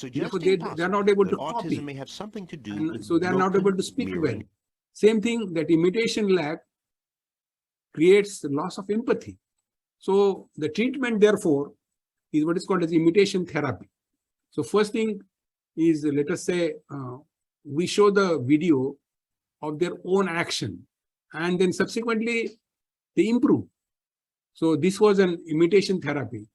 Therefore, they are not able to copy. And so they are not able to speak well. Same thing, that imitation lack creates loss of empathy. So the treatment, therefore, is what is called as imitation therapy. So first thing is, let us say, we show the video of their own action, and then subsequently they improve. So this was an imitation therapy.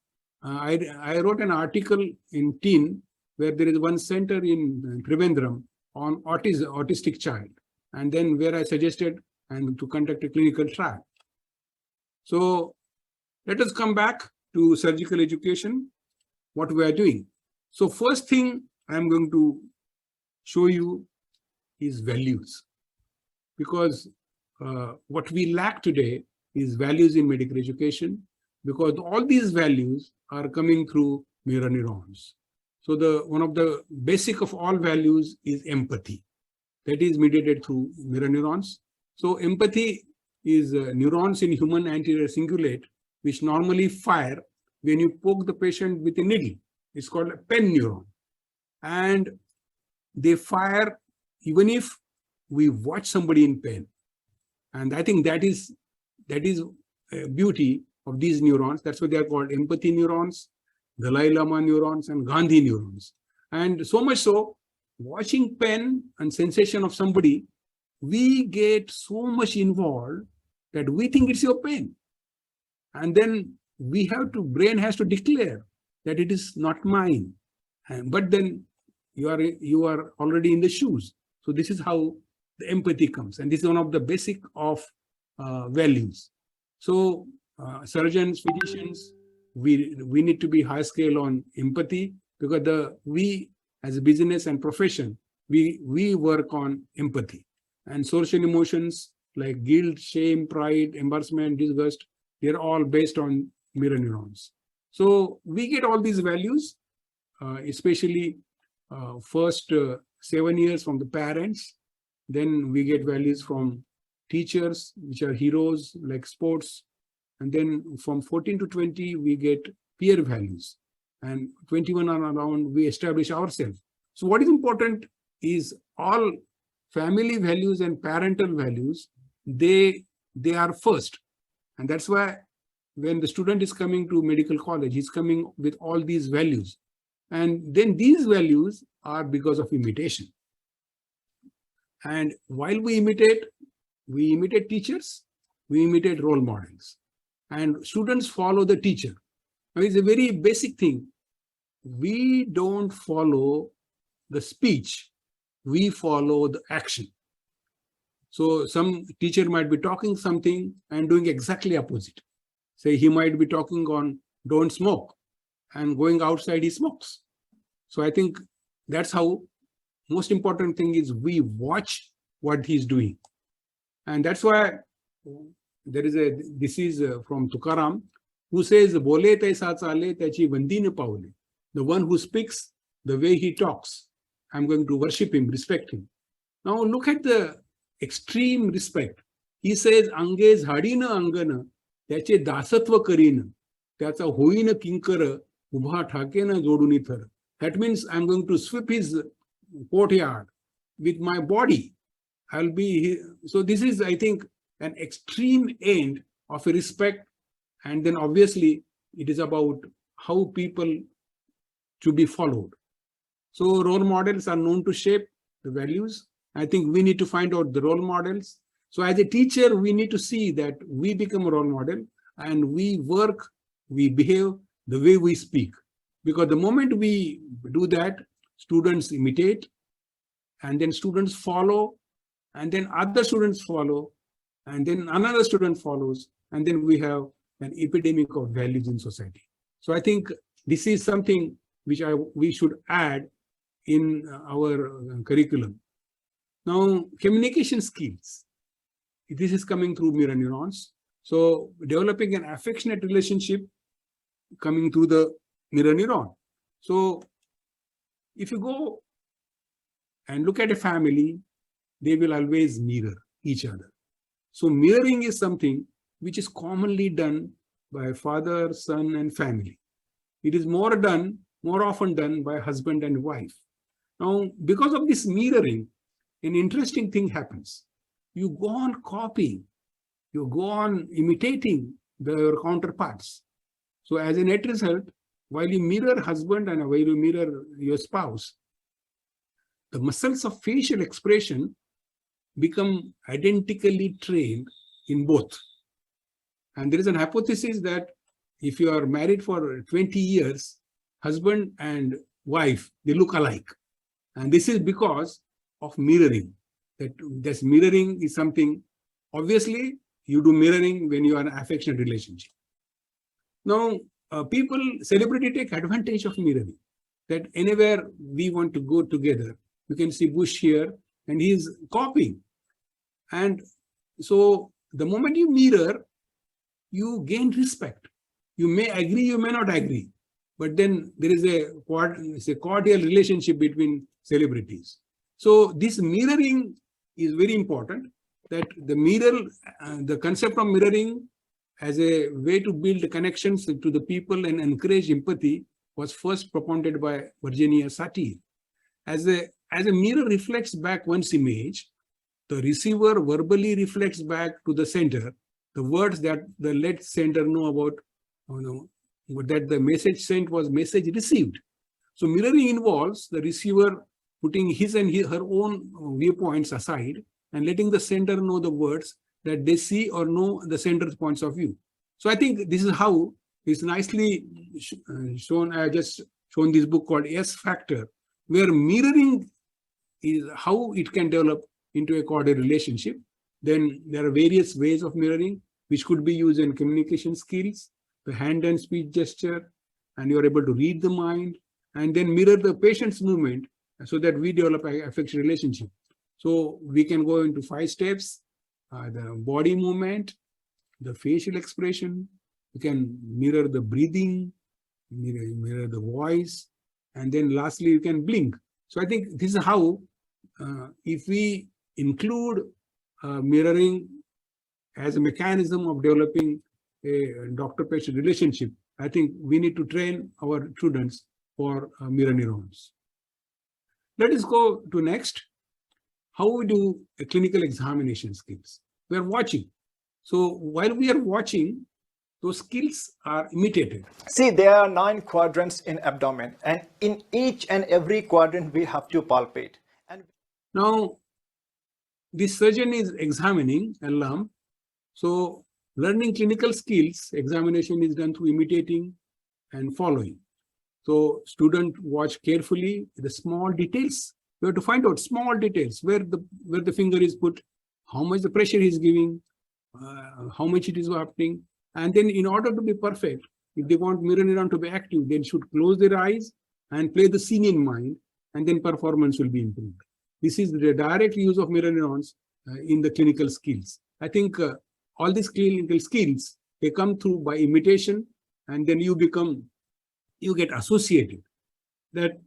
I wrote an article in Teen, where there is one center in Trivandrum on autistic child, and then where I suggested and to conduct a clinical trial. So let us come back to surgical education, what we are doing. So first thing I am going to show you is values, because what we lack today is values in medical education, because all these values are coming through mirror neurons. So one of the basic of all values is empathy. That is mediated through mirror neurons. So empathy is neurons in human anterior cingulate, which normally fire when you poke the patient with a needle. It's called a pen neuron. And they fire even if we watch somebody in pain. And I think that is beauty of these neurons. That's why they are called empathy neurons, Dalai Lama neurons, and Gandhi neurons. And so much so, watching pain and sensation of somebody, we get so much involved that we think it's your pain. And then brain has to declare that it is not mine. But then you are already in the shoes. So this is how the empathy comes. And this is one of the basic of values. So surgeons, physicians, we need to be high scale on empathy, because we as a business and profession, we work on empathy. And social emotions like guilt, shame, pride, embarrassment, disgust, they're all based on mirror neurons. So we get all these values, especially first 7 years from the parents. Then we get values from teachers, which are heroes like sports. And then from 14 to 20, we get peer values. And 21 and around, we establish ourselves. So what is important is all family values and parental values, they are first. And that's why when the student is coming to medical college, he's coming with all these values. And then these values are because of imitation. And while we imitate teachers, we imitate role models. And students follow the teacher. Now, it's a very basic thing. We don't follow the speech, we follow the action. So some teacher might be talking something and doing exactly opposite. Say he might be talking on don't smoke, and going outside he smokes. So I think that's how most important thing is we watch what he's doing. And that's why this is from Tukaram, who says, Bole taisa chale tachi vandi na paule. The one who speaks the way he talks, I'm going to worship him, respect him. Now look at the extreme respect. He says, Ange झाडीनं अंगण त्याचे दासत्व करीन, त्याचा होईन किंकर, उभा ठाकेन जोडून थर. That means I'm going to sweep his courtyard with my body. I'll be so this is, I think, an extreme end of a respect. And then obviously it is about how people to be followed. So role models are known to shape the values. I think we need to find out the role models. So as a teacher, we need to see that we become a role model and we work, we behave the way we speak. Because the moment we do that, students imitate, and then students follow, and then other students follow, and then another student follows, and then we have an epidemic of values in society. So I think this is something which we should add in our curriculum. Now, communication skills. This is coming through mirror neurons. So developing an affectionate relationship coming through the mirror neuron. So if you go and look at a family, they will always mirror each other. So mirroring is something which is commonly done by father, son, and family. It is more done more often done by husband and wife. Now, because of this mirroring, an interesting thing happens. You go on copying, you go on imitating your counterparts. So as a net result, while you mirror husband and while you mirror your spouse, the muscles of facial expression become identically trained in both. And there is an hypothesis that if you are married for 20 years, husband and wife, they look alike. And this is because of mirroring. That this mirroring is something, obviously, you do mirroring when you are in an affectionate relationship. Now, celebrity take advantage of mirroring. That anywhere we want to go together, you can see Bush here, and he is copying. And so the moment you mirror, you gain respect. You may agree, you may not agree, but then there is a cordial relationship between celebrities. So this mirroring is very important, that the concept of mirroring as a way to build connections to the people and encourage empathy was first propounded by Virginia Satir. As a mirror reflects back one's image, the receiver verbally reflects back to the sender the words that the let sender know about, that the message sent was message received. So mirroring involves the receiver putting his and her own viewpoints aside and letting the sender know the words that they see or know the sender's points of view. So I think this is how it's nicely shown. I just shown this book called S Factor, where mirroring is how it can develop into a cordial relationship. Then there are various ways of mirroring, which could be used in communication skills, the hand and speech gesture, and you're able to read the mind, and then mirror the patient's movement so that we develop an affectionate relationship. So we can go into 5 steps, the body movement, the facial expression, you can mirror the breathing, mirror the voice, and then lastly, you can blink. So I think this is how, if we include mirroring as a mechanism of developing a doctor-patient relationship, I think we need to train our students for mirror neurons. Let us go to next. How we do a clinical examination skills. We are watching. So while we are watching, those skills are imitated. See, there are 9 quadrants in abdomen, and in each and every quadrant we have to palpate. And now, this surgeon is examining a lump. So learning clinical skills, examination is done through imitating and following. So student watch carefully the small details. We have to find out small details, where the finger is put, how much the pressure is giving, how much it is happening. And then in order to be perfect, if they want mirror neuron to be active, they should close their eyes and play the scene in mind, and then performance will be improved. This is the direct use of mirror neurons in the clinical skills. I think all these clinical skills, they come through by imitation, and then you get associated. That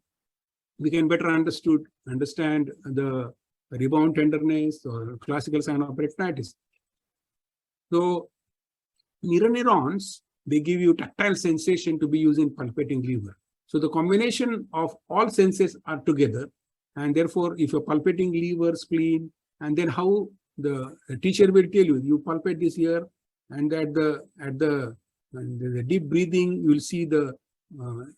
we can better understand the rebound tenderness or classical sign of peritonitis. So mirror neurons, they give you tactile sensation to be used in palpating lever. So the combination of all senses are together, and therefore if you're palpating liver, spleen, and then how the teacher will tell you, you palpate this here, and at the deep breathing, you will see the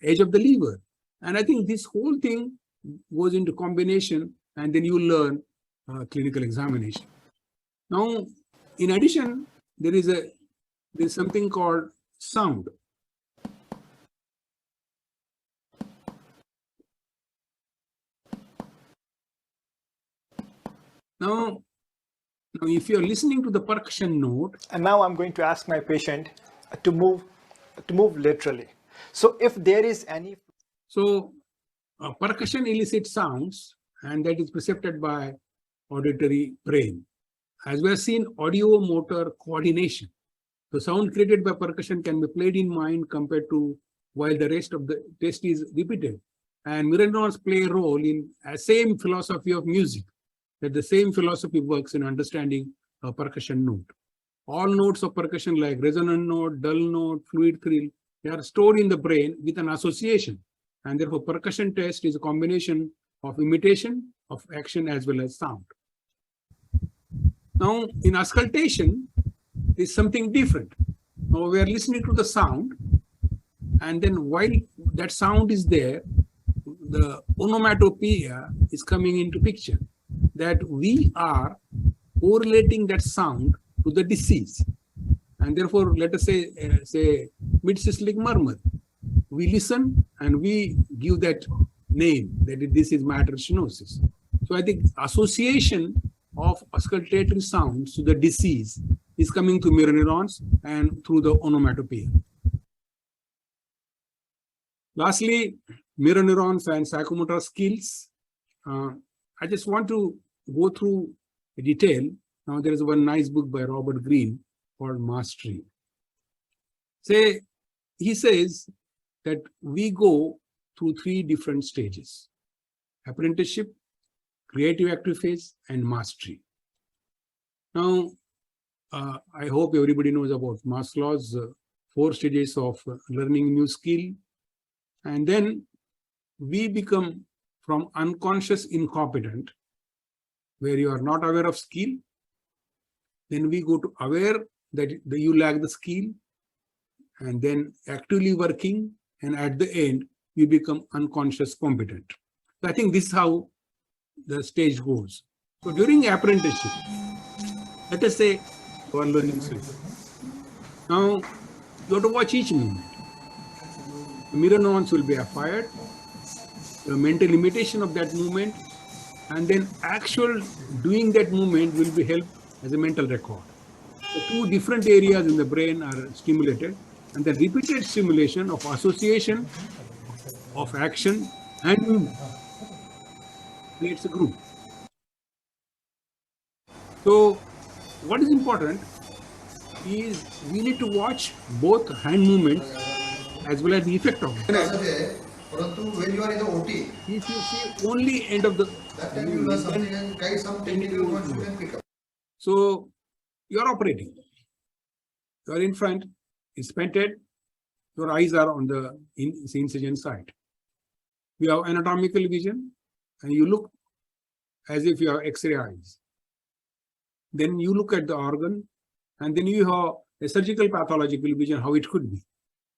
edge of the liver. And I think this whole thing goes into combination, and then you learn clinical examination. Now, in addition, there's something called sound. Now, if you're listening to the percussion note, and now I'm going to ask my patient to move laterally. So if there is any, so percussion elicits sounds, and that is perceived by auditory brain. As we have seen, audio motor coordination. The sound created by percussion can be played in mind compared to while the rest of the test is repeated. And mirror neurons play a role in the same philosophy of music, that the same philosophy works in understanding a percussion note. All notes of percussion like resonant note, dull note, fluid thrill, they are stored in the brain with an association. And therefore, percussion test is a combination of imitation of action as well as sound. Now, in auscultation, is something different. Now, we are listening to the sound, and then while that sound is there, the onomatopoeia is coming into picture, that we are correlating that sound to the disease. And therefore, let us say mid-systolic murmur. We listen and we give that name, that this is matter stenosis. So I think association of auscultatory sounds to the disease is coming through mirror neurons and through the onomatopoeia. Lastly, mirror neurons and psychomotor skills. I just want to go through detail. Now, there is one nice book by Robert Greene called Mastery. He says that we go through 3 different stages: apprenticeship, creative active phase, and mastery. Now, I hope everybody knows about Maslow's 4 stages of learning new skill. And then we become from unconscious incompetent, where you are not aware of skill. Then we go to aware that you lack the skill, and then actively working. And at the end, you become unconscious competent. So I think this is how the stage goes. So during apprenticeship, let us say you are learning swimming. Now, you have to watch each movement. The mirror neurons will be fired, the mental imitation of that movement, and then actual doing that movement will be helped as a mental record. The 2 different areas in the brain are stimulated, and the repeated stimulation of association of action and movement creates a group. So what is important is we need to watch both hand movements as well as the effect of it. When you are in the OT, if you see only end of the that time you learn something and guide some technical points you can pick up. So you are operating. You are in front, it's painted, your eyes are on the incision side. We have anatomical vision, and you look as if you have X-ray eyes. Then you look at the organ, and then you have a surgical pathological vision, how it could be.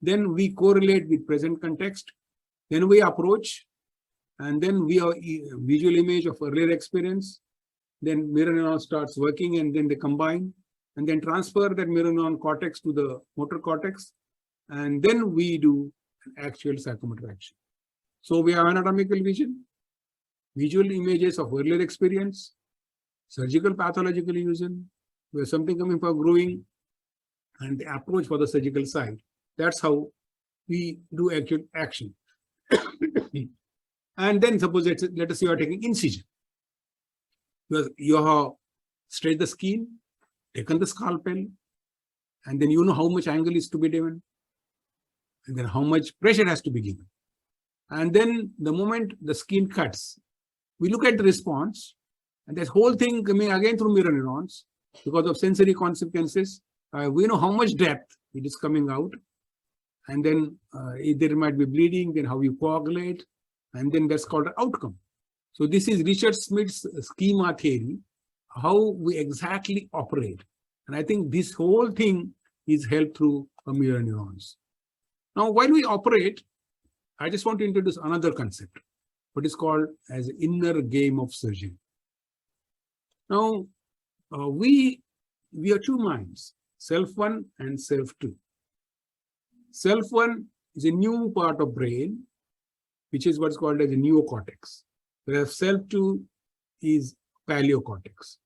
Then we correlate with present context. Then we approach, and then we have visual image of earlier experience. Then mirror neuron starts working, and then they combine, and then transfer that mirror neuron cortex to the motor cortex. And then we do an actual psychomotor action. So we have anatomical vision, visual images of earlier experience, surgical pathological vision, where something coming for growing, and the approach for the surgical side. That's how we do actual action. And then suppose let us say you are taking incision. You have stretched the skin, taken the scalpel, and then you know how much angle is to be given, and then how much pressure has to be given. And then the moment the skin cuts, we look at the response, and this whole thing coming again through mirror neurons because of sensory consequences. We know how much depth it is coming out, and then if there might be bleeding, then how you coagulate, and then that's called an outcome. So this is Richard Smith's schema theory, how we exactly operate. And I think this whole thing is helped through mirror neurons. Now, while we operate, I just want to introduce another concept, what is called as inner game of surgery. Now, we have 2 minds, self 1 and self 2. Self 1 is a new part of brain, which is what's called as a neocortex, whereas self 2 is paleocortex.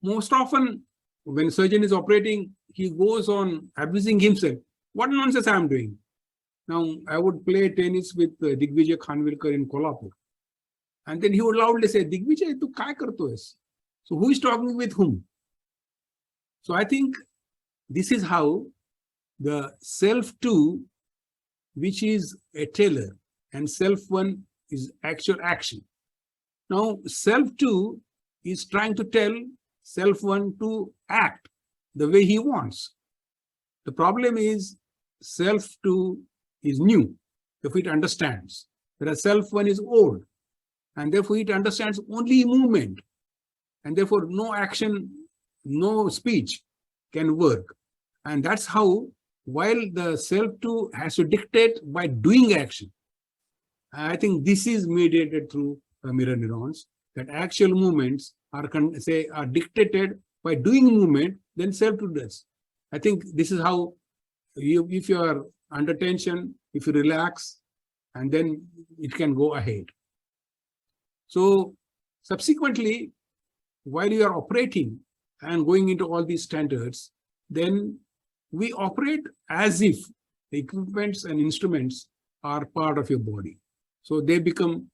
Most often, when a surgeon is operating, he goes on abusing himself. What nonsense I'm doing? Now, I would play tennis with Digvijay Khanvilkar in Kolhapur. And then he would loudly say, Digvijay, tu kai karto hai? So who is talking with whom? So I think this is how the self 2, which is a teller, and self 1 is actual action. Now, self 2 is trying to tell self 1 to act the way he wants. The problem is self 2 is new. therefore it understands. Whereas self one is old, and therefore it understands only movement, and therefore no action, no speech can work. And that's how, while the self two has to dictate by doing action, I think this is mediated through mirror neurons, that actual movements are are dictated by doing movement, then self two does. I think this is how if you are under tension, if you relax, and then it can go ahead. So subsequently, while you are operating and going into all these standards, then we operate as if the equipments and instruments are part of your body. So they become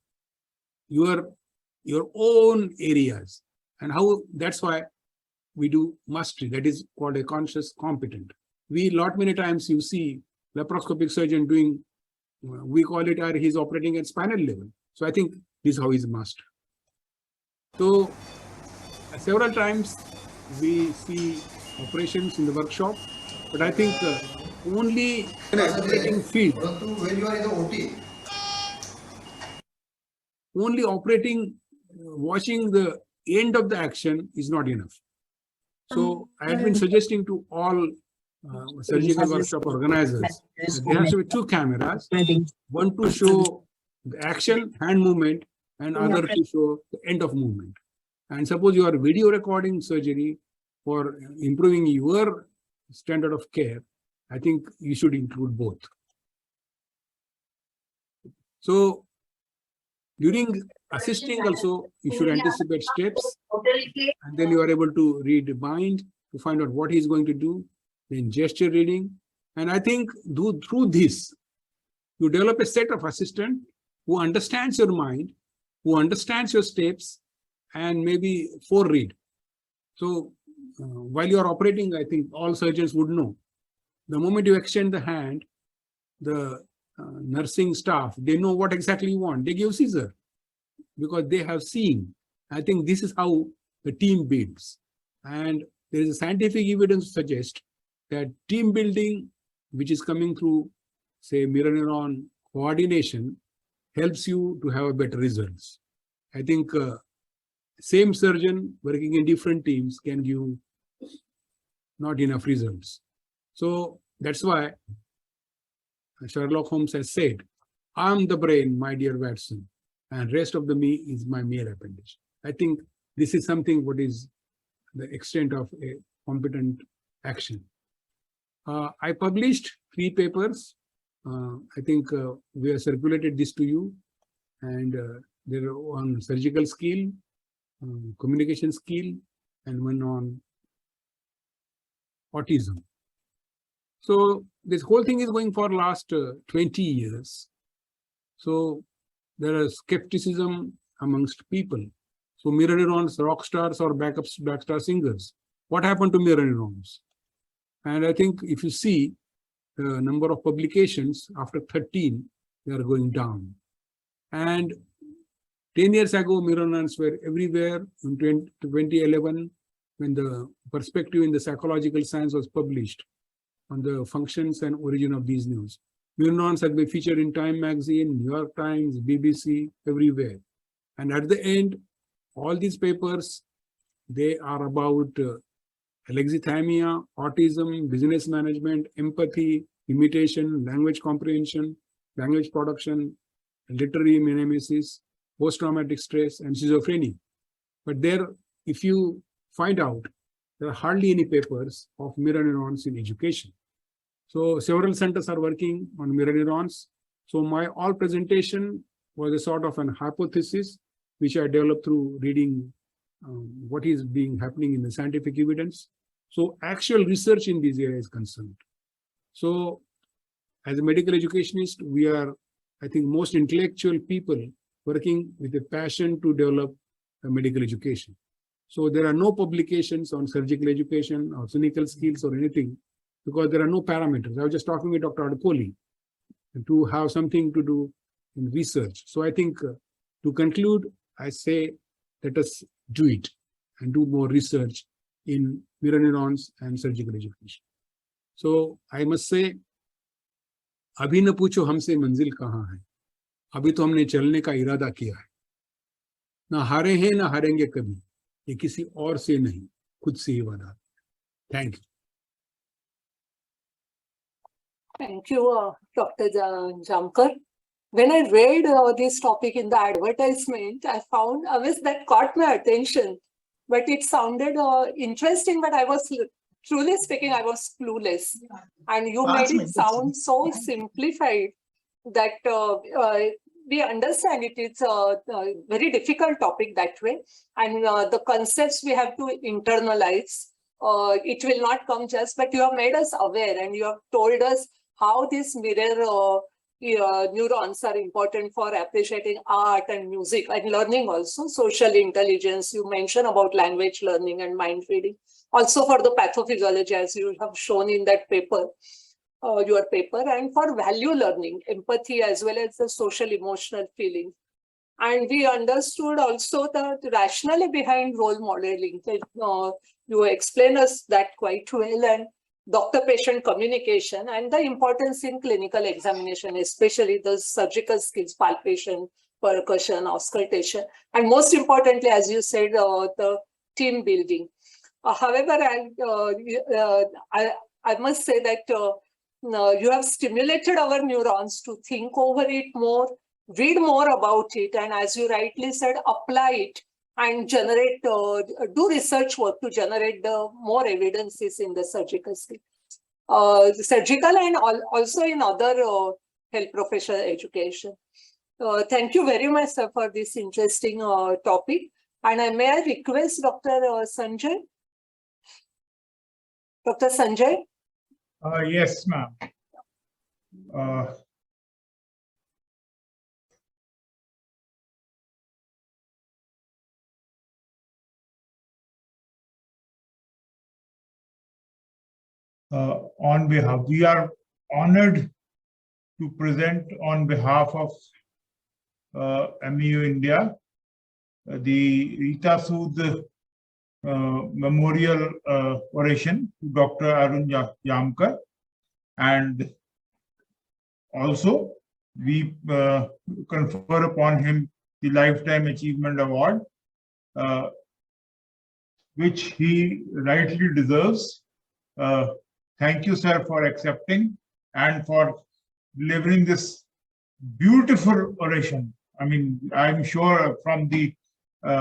your own areas. And how that's why we do mastery, that is called a conscious competent. We lot many times you see laparoscopic surgeon doing, we call it he's operating at spinal level. So I think this is how he's master. So several times we see operations in the workshop, but I think only in an operating field, When you are in the OT, only operating, watching the end of the action is not enough. So I have been suggesting to all surgical workshop organizers that there has to be two cameras, one to show the action, hand movement, and other to show the end of movement. And suppose you are video recording surgery for improving your standard of care, I think you should include both. So during assisting also, you should anticipate steps, and then you are able to read the mind to find out what he's going to do, then gesture reading. And I think through this, you develop a set of assistant who understands your mind, who understands your steps, and maybe foreread. So while you are operating, I think all surgeons would know, the moment you extend the hand, the nursing staff, they know what exactly you want. They give scissor because they have seen. I think this is how the team builds. And there is a scientific evidence to suggest that team building, which is coming through, say, mirror neuron coordination, helps you to have better results. I think same surgeon working in different teams can give not enough results. So that's why Sherlock Holmes has said, "I'm the brain, my dear Watson, and rest of the me is my mere appendage." I think this is something what is the extent of a competent action. I published 3 papers. I think we have circulated this to you, and there are on surgical skill, communication skill, and one on autism. So this whole thing is going for last 20 years. So there is skepticism amongst people. So mirror neurons, rock stars or backstar singers. What happened to mirror neurons? And I think if you see the number of publications after 13, they are going down. And 10 years ago, mirror neurons were everywhere. In 2011, when the perspective in the psychological science was published on the functions and origin of these neurons, mirror neurons had been featured in Time magazine, New York Times, BBC, everywhere. And at the end, all these papers, they are about alexithymia, autism, business management, empathy, imitation, language comprehension, language production, literary mimesis, post-traumatic stress, and schizophrenia. But there, if you find out, there are hardly any papers of mirror neurons in education. So several centers are working on mirror neurons. So my all presentation was a sort of an hypothesis, which I developed through reading what is being happening in the scientific evidence. So actual research in this area is concerned. So as a medical educationist, we are, I think, most intellectual people working with a passion to develop a medical education. So there are no publications on surgical education or clinical skills or anything, because there are no parameters. I was just talking with Dr. Adipoli to have something to do in research. So I think to conclude, I say, let us do it and do more research in mirror neurons and surgical education. So I must say, अभी न पूछो हमसे मंजिल कहाँ है, अभी तो हमने चलने का इरादा किया है। ना हारे हैं ना हारेंगे कभी, ये किसी और से नहीं, खुद से ही वादा। Thank you. Thank you, Dr. Jamkar. When I read this topic in the advertisement, I was that caught my attention. But it sounded interesting, but I was, truly speaking, I was clueless. And you made it sound so simplified that we understand it. It's a very difficult topic that way. And the concepts we have to internalize. It will not come just, but you have made us aware and you have told us how these mirror neurons are important for appreciating art and music and learning also, social intelligence. You mentioned about language learning and mind reading. Also for the pathophysiology, as you have shown in that paper, your paper, and for value learning, empathy, as well as the social emotional feeling. And we understood also the rationale behind role modeling. You explain us that quite well, and doctor-patient communication and the importance in clinical examination, especially the surgical skills, palpation, percussion, auscultation, and most importantly, as you said, the team building. However, I must say that you have stimulated our neurons to think over it more, read more about it, and as you rightly said, apply it and generate, do research work to generate the more evidences in the surgical skill, surgical and also in other health professional education. Thank you very much, sir, for this interesting topic. And may I request Dr. Sanjay? Dr. Sanjay? Yes, ma'am. On behalf, we are honored to present on behalf of MEU India the Rita Memorial Oration to Dr. Arun Jamkar, and also we confer upon him the Lifetime Achievement Award, which he rightly deserves. Thank you, sir, for accepting and for delivering this beautiful oration. I mean, I'm sure from the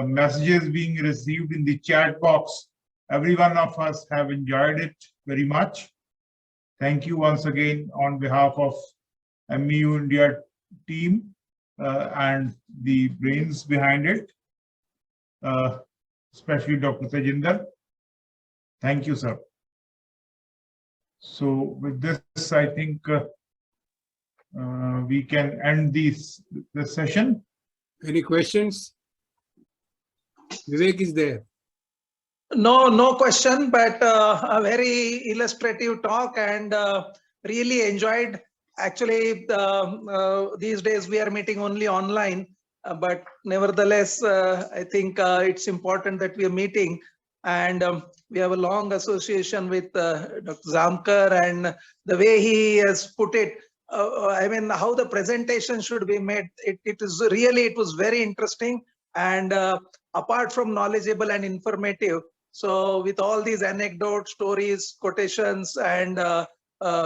messages being received in the chat box, every one of us have enjoyed it very much. Thank you once again on behalf of MEU India team and the brains behind it, especially Dr. Tejinder. Thank you, sir. So with this, I think we can end this session. Any questions? Vivek is there. No question, but a very illustrative talk, and really enjoyed. Actually, these days we are meeting only online, but nevertheless, I think it's important that we are meeting, and we have a long association with Dr. Jamkar, and the way he has put it, I mean, how the presentation should be made, it was very interesting, and apart from knowledgeable and informative. So with all these anecdotes, stories, quotations, and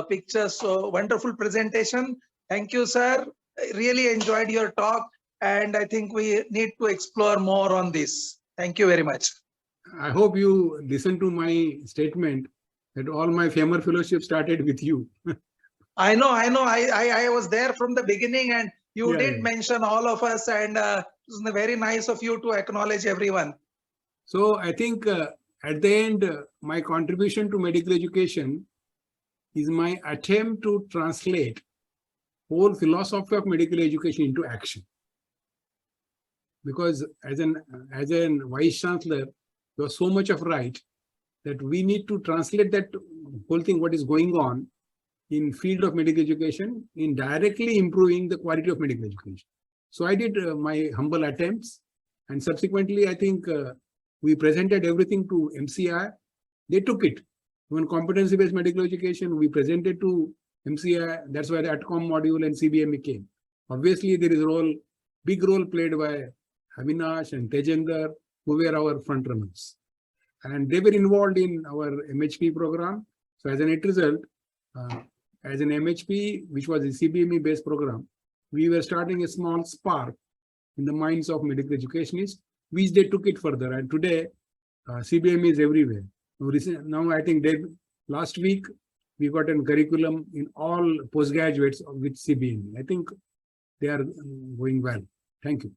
pictures, so wonderful presentation. Thank you, sir. I really enjoyed your talk, and I think we need to explore more on this. Thank you very much. I hope you listened to my statement that all my FAMR fellowship started with you. I know. I was there from the beginning, and you did mention all of us, and it was very nice of you to acknowledge everyone. So I think at the end, my contribution to medical education is my attempt to translate whole philosophy of medical education into action. Because as an vice chancellor, you are so much of right that we need to translate that whole thing, what is going on in field of medical education, in directly improving the quality of medical education. So I did my humble attempts, and subsequently I think we presented everything to MCI. They took it. When competency-based medical education, we presented to MCI, that's why the ATCOM module and CBME came. Obviously, there is a big role played by Avinash and Tejender, who were our front runners. And they were involved in our MHP program. So as a net result, as an MHP, which was a CBME based program, we were starting a small spark in the minds of medical educationists, which they took it further. And today, CBME is everywhere. Now I think last week, we got a curriculum in all postgraduates with CBME. I think they are going well. Thank you.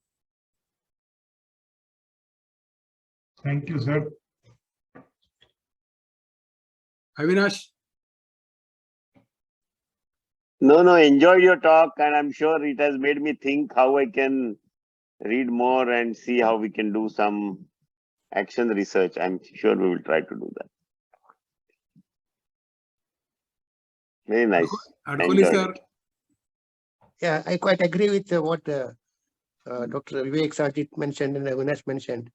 Thank you, sir. Avinash? No, enjoyed your talk, and I'm sure it has made me think how I can read more and see how we can do some action research. I'm sure we will try to do that. Very nice. Adkoli sir? Yeah, I quite agree with what Dr. Vivek Sajit mentioned and Avinash mentioned.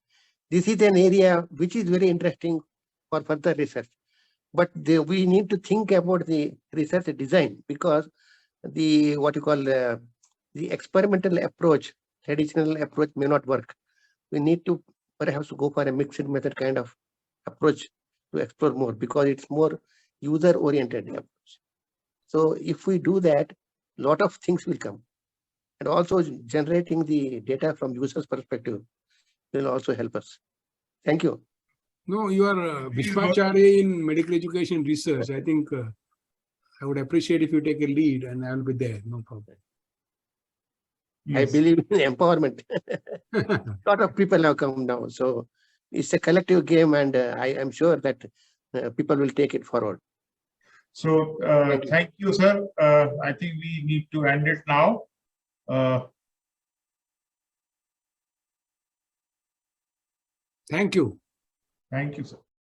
This is an area which is very interesting for further research. But we need to think about the research design, because the experimental approach, traditional approach may not work. We need to perhaps go for a mixed method kind of approach to explore more, because it's more user-oriented approach. So if we do that, a lot of things will come. And also generating the data from users' perspective will also help us. Thank you. No, you are Vishwacharya in medical education research. I think I would appreciate if you take a lead, and I will be there. No problem. I believe in empowerment. A lot of people have come now. So it's a collective game, and I am sure that people will take it forward. So thank you, sir. I think we need to end it now. Thank you. Thank you, sir.